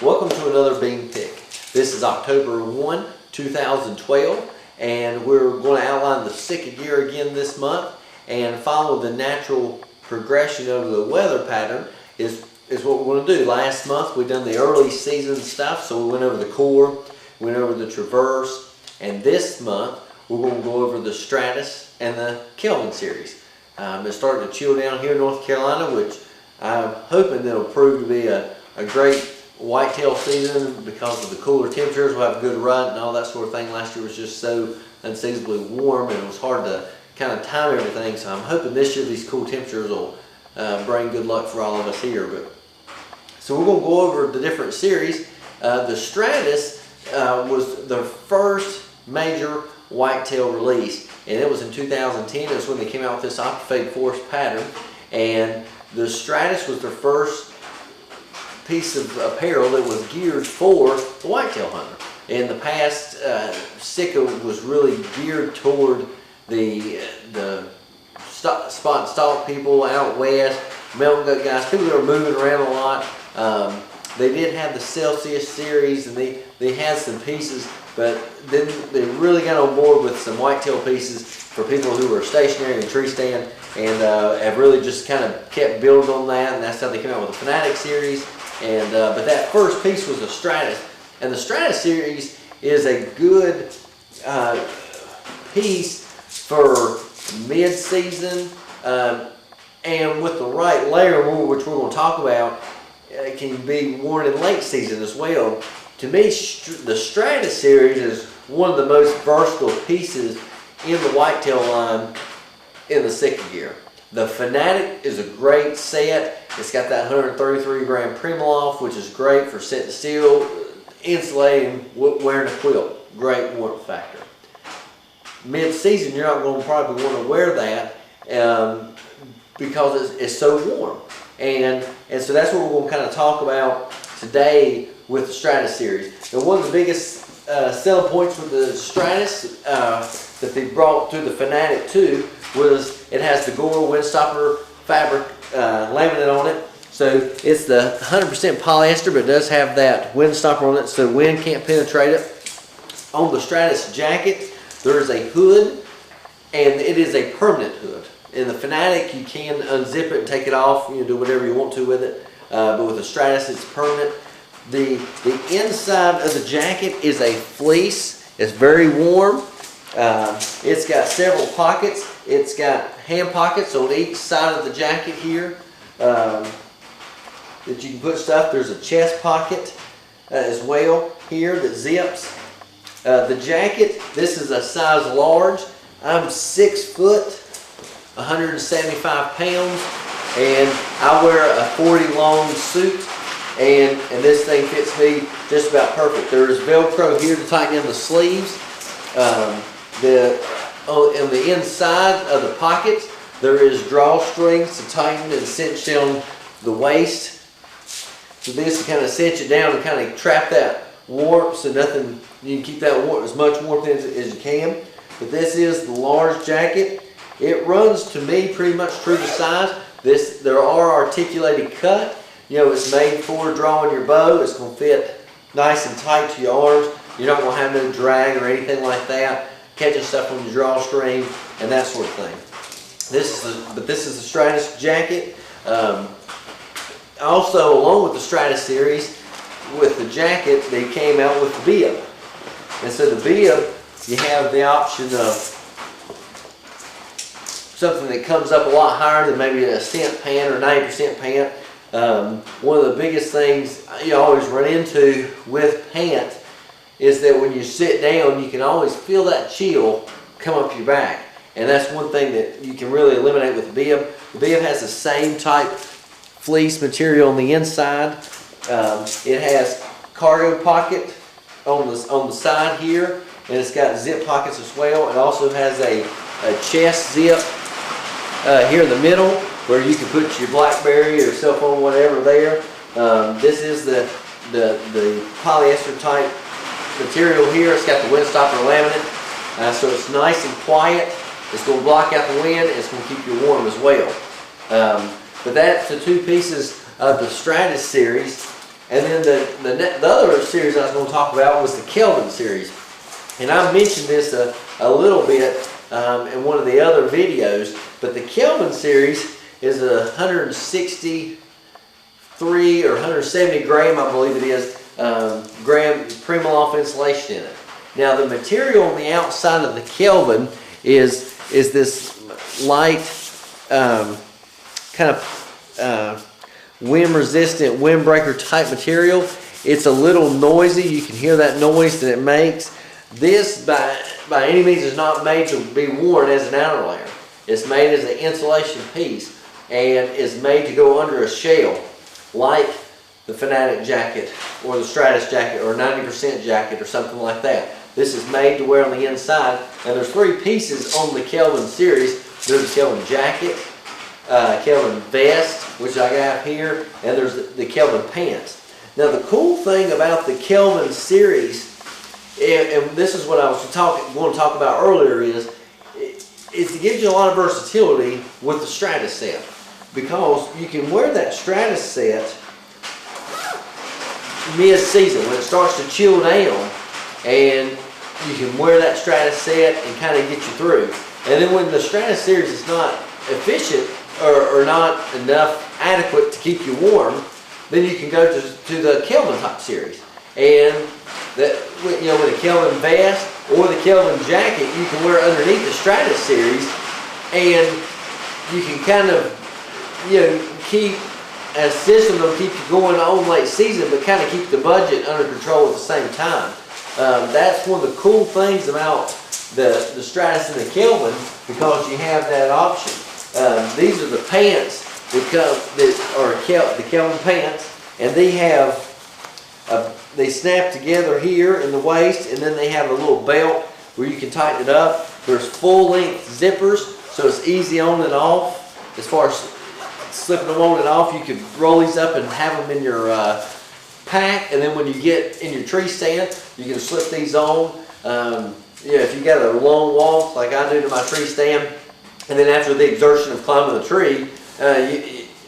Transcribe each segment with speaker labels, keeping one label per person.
Speaker 1: Welcome to another bean pick. This is October 1, 2012, and we're going to outline the Sitka gear again this month and follow the natural progression of the weather pattern is what we're going to do. Last month we done the early season stuff, so we went over the core, went over the traverse, and this month we're going to go over the Stratus and the Kelvin series. It's starting to chill down here in North Carolina, which I'm hoping it'll prove to be a great whitetail season because of the cooler temperatures. We'll have a good rut and all that sort of thing. Last year was just so unseasonably warm and it was hard to kind of time everything, so I'm hoping this year these cool temperatures will bring good luck for all of us here. So we're going to go over the different series. The Stratus was the first major whitetail release, and it was in 2010. That's when they came out with this aquafade forest pattern, and the Stratus was their first piece of apparel that was geared for the whitetail hunter. In the past, Sitka was really geared toward the spot and stalk people out west, mountain goat guys, people that are moving around a lot. They did have the Celsius series, and they had some pieces, but then they really got on board with some whitetail pieces for people who were stationary and tree stand, and have really just kind of kept building on that, and that's how they came out with the Fanatic series. And but that first piece was the Stratus, and the Stratus series is a good piece for mid-season, and with the right layer, which we're going to talk about, it can be worn in late season as well. To me, the Stratus series is one of the most versatile pieces in the whitetail line in the Sitka gear. The Fanatic is a great set. It's got that 133 gram Primaloft, which is great for setting steel, insulating, wearing a quilt. Great warmth factor. Mid-season, you're not going to probably want to wear that because it's so warm. And so that's what we're going to kind of talk about today with the Stratus series. Now, one of the biggest selling points with the Stratus that they brought through the Fanatic too was it has the Gore Windstopper fabric laminate on it. So it's the 100% polyester, but it does have that windstopper on it so wind can't penetrate it. On the Stratus jacket, there is a hood, and it is a permanent hood. In the Fanatic, you can unzip it and take it off, you know, do whatever you want to with it. But with the Stratus, it's permanent. The inside of the jacket is a fleece. It's very warm. It's got several pockets. It's got hand pockets on each side of the jacket here that you can put stuff. There's a chest pocket as well here that zips. The jacket, this is a size large. I'm 6 foot, 175 pounds, and I wear a 40 long suit, and this thing fits me just about perfect. There is Velcro here to tighten in the sleeves. On the inside of the pockets, there is drawstrings to tighten and cinch down the waist. So this to kind of cinch it down and kind of trap that warmth, so nothing, you can keep that warmth, as much warmth as you can. But this is the large jacket. It runs to me pretty much true to size. There are articulated cut. You know, it's made for drawing your bow. It's going to fit nice and tight to your arms. You're not going to have no drag or anything like that, catching stuff on your drawstring and that sort of thing. This is the Stratus jacket. Also, along with the Stratus series, with the jacket, they came out with the bib. And so the bib, you have the option of something that comes up a lot higher than maybe a cent pant or 90% pant. One of the biggest things you always run into with pants is that when you sit down, you can always feel that chill come up your back. And that's one thing that you can really eliminate with the bib. The bib has the same type fleece material on the inside. It has cargo pocket on the side here, and it's got zip pockets as well. It also has a chest zip here in the middle where you can put your BlackBerry or cell phone, whatever there. This is the polyester type material here. It's got the windstopper laminate, so it's nice and quiet. It's going to block out the wind. It's going to keep you warm as well. But that's the two pieces of the Stratus series. And then the other series I was going to talk about was the Kelvin series. And I mentioned this a little bit in one of the other videos, but the Kelvin series is a 163 or 170 gram, I believe it is, gram Primaloft insulation in it. Now the material on the outside of the Kelvin is this light kind of wind resistant, windbreaker type material. It's a little noisy. You can hear that noise that it makes. This by any means is not made to be worn as an outer layer. It's made as an insulation piece and is made to go under a shell, like the Fanatic jacket or the Stratus jacket or 90% jacket or something like that. This is made to wear on the inside, and there's 3 pieces on the Kelvin series. There's the Kelvin jacket, Kelvin vest, which I got here, and there's the Kelvin pants. Now the cool thing about the Kelvin series, and this is what I was going to talk about earlier, is it gives you a lot of versatility with the Stratus set, because you can wear that Stratus set mid-season when it starts to chill down, and you can wear that Stratus set and kind of get you through. And then when the Stratus series is not efficient or not enough adequate to keep you warm, then you can go to the Kelvin type series. And that, with the Kelvin vest or the Kelvin jacket, you can wear underneath the Stratus series, and you can kind of keep a system that'll keep you going on late season, but kind of keep the budget under control at the same time. That's one of the cool things about the Stratus and the Kelvin, because you have that option. These are the pants that are the Kelvin pants, and they snap together here in the waist, and then they have a little belt where you can tighten it up. There's full length zippers, so it's easy on and off. As far as slipping them on and off, you can roll these up and have them in your pack, and then when you get in your tree stand, you can slip these on. If you got a long walk like I do to my tree stand, and then after the exertion of climbing the tree,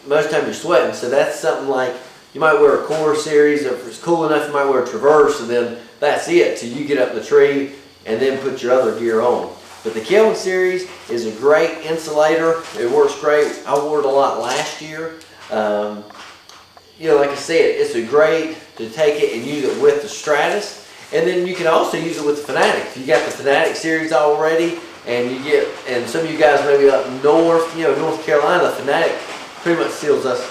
Speaker 1: most of the time you're sweating, so that's something like you might wear a core series. If it's cool enough, you might wear a traverse, and then that's it till you get up the tree and then put your other gear on. But the Kelvin series is a great insulator. It works great. I wore it a lot last year. Like I said, it's a great to take it and use it with the Stratus, and then you can also use it with the Fanatic. If you got the Fanatic series already, and some of you guys maybe up north, North Carolina, the Fanatic pretty much seals us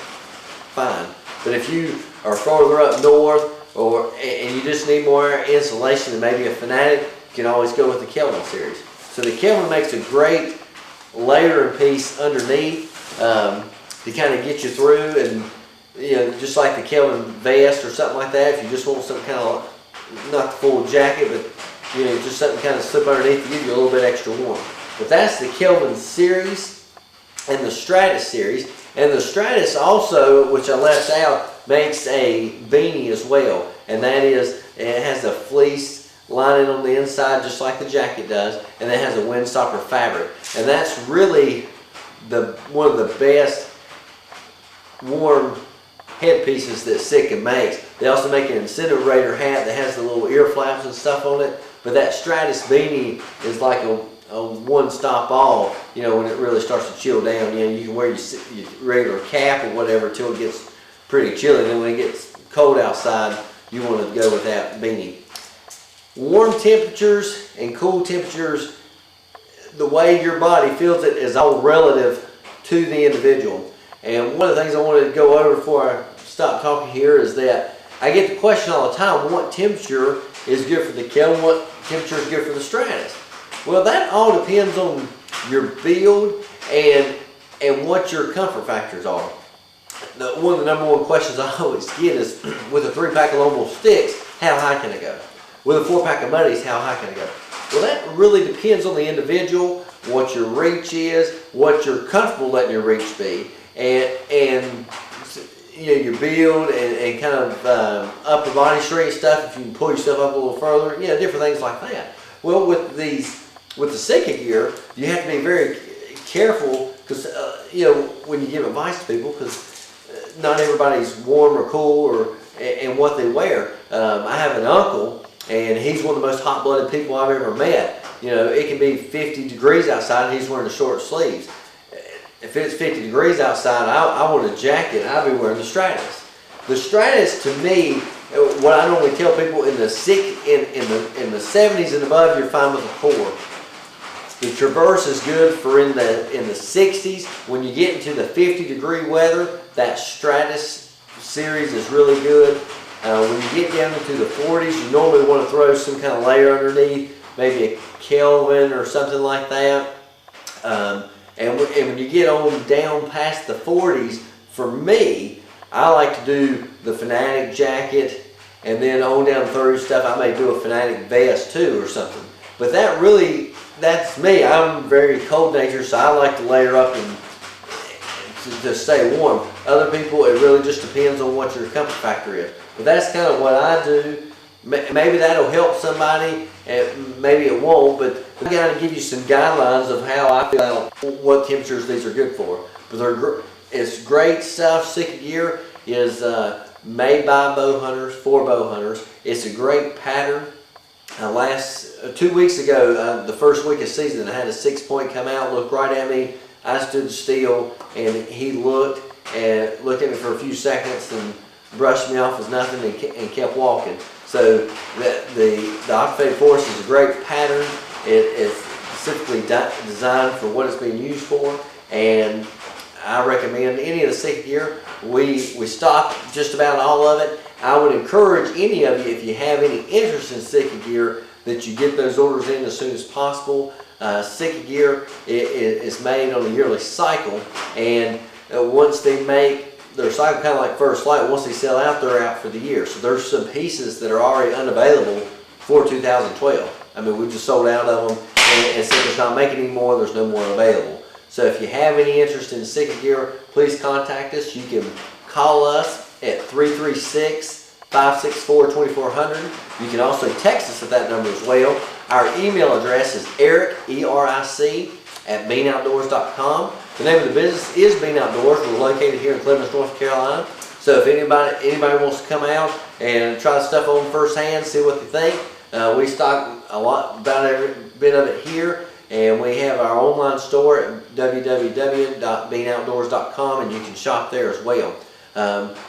Speaker 1: fine. But if you are farther up north, and you just need more insulation than maybe a Fanatic, you can always go with the Kelvin series. So the Kelvin makes a great layering piece underneath to kind of get you through, and just like the Kelvin vest or something like that. If you just want some kind of, not the full jacket, but just something kind of slip underneath to give you a little bit extra warm. But that's the Kelvin series and the Stratus series. And the Stratus also, which I left out, makes a beanie as well. And that is, it has a fleece lining on the inside just like the jacket does, and it has a windstopper fabric. And that's really one of the best warm headpieces that Sitka makes. They also make an incinerator hat that has the little ear flaps and stuff on it. But that Stratus beanie is like a one-stop all, when it really starts to chill down. You can wear your regular cap or whatever till it gets pretty chilly. Then when it gets cold outside, you want to go with that beanie. Warm temperatures and cool temperatures, the way your body feels it is all relative to the individual. And one of the things I wanted to go over before I stop talking here is that I get the question all the time, what temperature is good for the Kelvin, what temperature is good for the Stratus? Well, that all depends on your build and what your comfort factors are. One of the number one questions I always get is, with a 3-pack of lone wolf sticks, how high can I go? With a 4-pack of muddies, how high can I go? Well, that really depends on the individual, what your reach is, what you're comfortable letting your reach be, and your build and kind of upper body strength stuff. If you can pull yourself up a little further, different things like that. Well, with the Sitka gear, you have to be very careful, because when you give advice to people, because not everybody's warm or cool, and what they wear. I have an uncle, and he's one of the most hot-blooded people I've ever met. You know, it can be 50 degrees outside and he's wearing the short sleeves. If it's 50 degrees outside, I want a jacket, I'll be wearing the Stratus. The Stratus, to me, what I normally tell people, in the 70s and above, you're fine with a 4. The Traverse is good for in the 60s. When you get into the 50-degree weather, that Stratus series is really good. When you get down into the 40s, you normally want to throw some kind of layer underneath, maybe a Kelvin or something like that. And when you get on down past the 40s, for me, I like to do the Fanatic jacket, and then on down through stuff, I may do a Fanatic vest too or something. But that's me. I'm very cold natured, so I like to layer up and to stay warm. Other people, it really just depends on what your comfort factor is. But that's kind of what I do. Maybe that'll help somebody, and maybe it won't, but I gotta give you some guidelines of how I feel what temperatures these are good for. But it's great stuff. Sitka gear is made by bow hunters for bow hunters. It's a great pattern. 2 weeks ago, the first week of season, I had a 6-point come out, look right at me. I stood still, and he looked at me for a few seconds and brushed me off as nothing and kept walking. So the Octave Force is a great pattern. It's specifically designed for what it's being used for, and I recommend any of the Sitka gear. We stock just about all of it. I would encourage any of you, if you have any interest in Sitka gear, that you get those orders in as soon as possible. Sitka gear is made on a yearly cycle, and once they make their cycle, kind of like First Flight, once they sell out, they're out for the year. So there's some pieces that are already unavailable for 2012. I mean, we just sold out of them, and since it's not making any more, there's no more available. So if you have any interest in Sitka gear, please contact us. You can call us at 336-564-2400. You can also text us at that number as well. Our email address is eric, E-R-I-C, @beanoutdoors.com. The name of the business is Bean Outdoors. We're located here in Cleveland, North Carolina. So if anybody wants to come out and try the stuff on firsthand, see what they think, we stock about every bit of it here, and we have our online store at www.beanoutdoors.com, and you can shop there as well.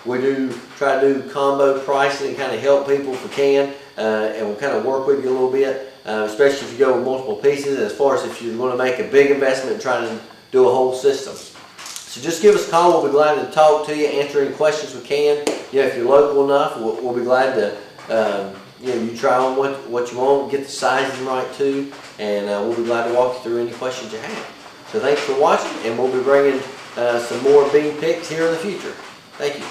Speaker 1: We do try to do combo pricing and kind of help people if we can, and we'll kind of work with you a little bit, especially if you go with multiple pieces, as far as if you're going to make a big investment and try to do a whole system. So just give us a call. We'll be glad to talk to you, answer any questions we can. You know, if you're local enough, we'll be glad to you try on what you want, get the sizing right too, and we'll be glad to walk you through any questions you have. So thanks for watching, and we'll be bringing some more bean picks here in the future. Thank you.